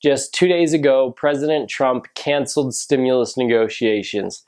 Just 2 days ago, President Trump canceled stimulus negotiations.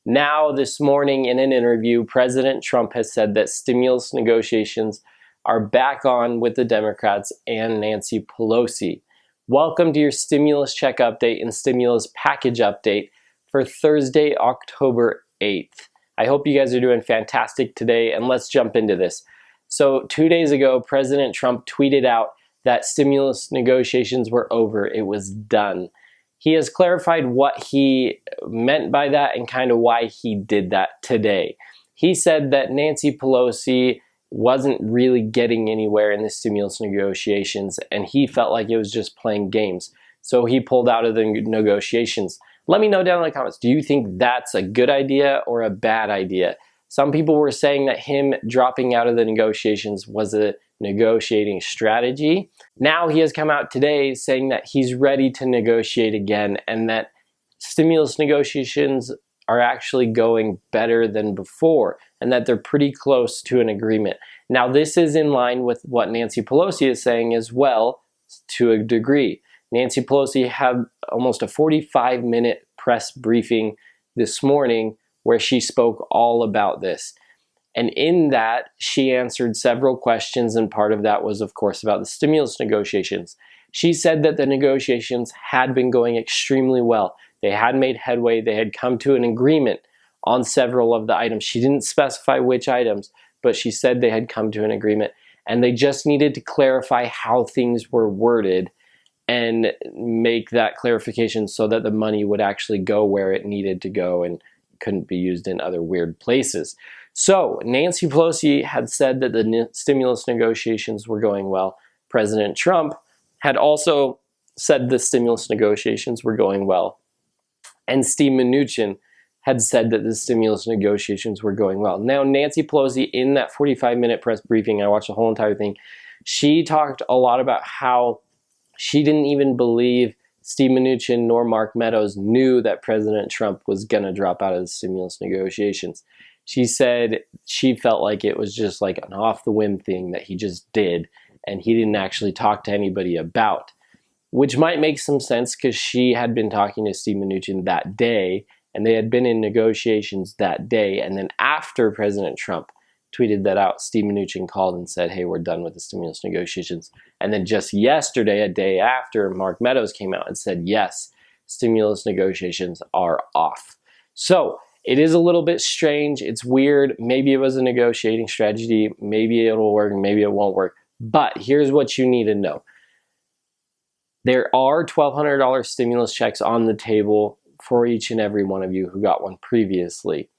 Now, this morning in an interview, President Trump has said that stimulus negotiations are back on with the Democrats and Nancy Pelosi. Welcome to your stimulus check update and stimulus package update for Thursday, October 8th. I hope you guys are doing fantastic today, and let's jump into this. So 2 days ago, President Trump tweeted out that stimulus negotiations were over. It was done. He has clarified what he meant by that and kind of why he did that today. He said that Nancy Pelosi wasn't really getting anywhere in the stimulus negotiations, and he felt like it was just playing games. So he pulled out of the negotiations. Let me know down in the comments, do you think that's a good idea or a bad idea? Some people were saying that him dropping out of the negotiations was a negotiating strategy. Now he has come out today saying that he's ready to negotiate again and that stimulus negotiations are actually going better than before and that they're pretty close to an agreement. Now this is in line with what Nancy Pelosi is saying as well to a degree. Nancy Pelosi had almost a 45-minute press briefing this morning where she spoke all about this. And in that, she answered several questions, and part of that was, of course, about the stimulus negotiations. She said that the negotiations had been going extremely well. They had made headway. They had come to an agreement on several of the items. She didn't specify which items, but she said they had come to an agreement, and they just needed to clarify how things were worded and make that clarification so that the money would actually go where it needed to go and couldn't be used in other weird places. So Nancy Pelosi had said that the stimulus negotiations were going well. President Trump had also said the stimulus negotiations were going well. And Steve Mnuchin had said that the stimulus negotiations were going well. Now, Nancy Pelosi, in that 45-minute press briefing, I watched the whole entire thing, she talked a lot about how she didn't even believe Steve Mnuchin nor Mark Meadows knew that President Trump was going to drop out of the stimulus negotiations. She said she felt like it was just like an off-the-whim thing that he just did, and he didn't actually talk to anybody about, which might make some sense because she had been talking to Steve Mnuchin that day, and they had been in negotiations that day, and then after President Trump tweeted that out, Steve Mnuchin called and said, hey, we're done with the stimulus negotiations. And then just yesterday, a day after, Mark Meadows came out and said, yes, stimulus negotiations are off. So it is a little bit strange. It's weird. Maybe it was a negotiating strategy. Maybe it'll work. Maybe it won't work. But here's what you need to know. There are $1,200 stimulus checks on the table for each and every one of you who got one previously.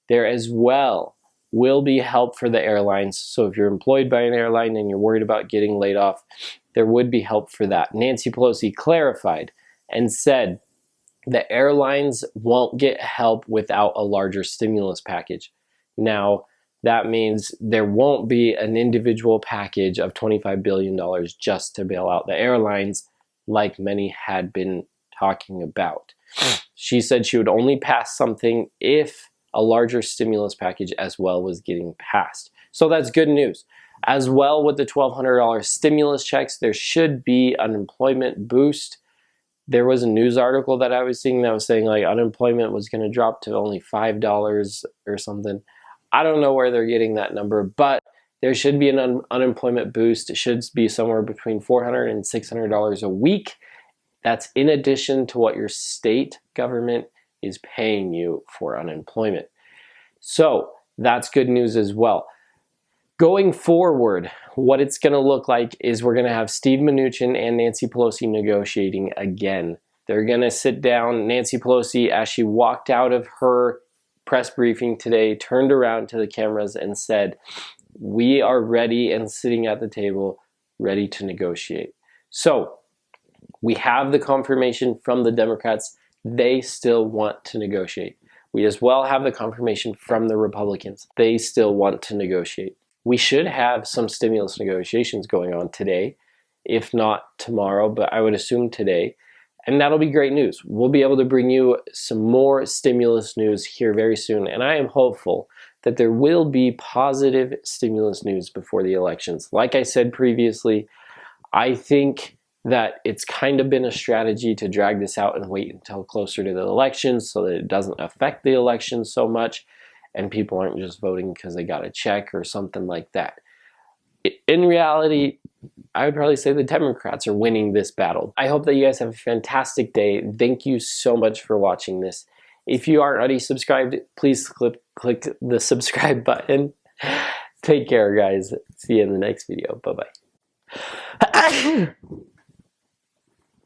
There as well will be help for the airlines. So if you're employed by an airline and you're worried about getting laid off, there would be help for that. Nancy Pelosi clarified and said the airlines won't get help without a larger stimulus package. Now, that means there won't be an individual package of $25 billion just to bail out the airlines like many had been talking about. She said she would only pass something if a larger stimulus package as well was getting passed. So that's good news. As well with the $1,200 stimulus checks, there should be unemployment boost. There was a news article that I was seeing that was saying like unemployment was going to drop to only $5 or something. I don't know where they're getting that number, but there should be an unemployment boost. It should be somewhere between $400 and $600 a week. That's in addition to what your state government is paying you for unemployment. So that's good news as well. Going forward, what it's going to look like is we're going to have Steve Mnuchin and Nancy Pelosi negotiating again. They're going to sit down. Nancy Pelosi, as she walked out of her press briefing today, turned around to the cameras and said, we are ready and sitting at the table, ready to negotiate. So we have the confirmation from the Democrats. They still want to negotiate. We as well have the confirmation from the Republicans. They still want to negotiate. We should have some stimulus negotiations going on today, if not tomorrow, but I would assume today. And that'll be great news. We'll be able to bring you some more stimulus news here very soon. And I am hopeful that there will be positive stimulus news before the elections. Like I said previously, I think that it's kind of been a strategy to drag this out and wait until closer to the elections so that it doesn't affect the election so much and people aren't just voting because they got a check or something like that. In reality, I would probably say the Democrats are winning this battle. I hope that you guys have a fantastic day. Thank you so much for watching this. If you aren't already subscribed, please click the subscribe button. Take care, guys. See you in the next video. Bye-bye.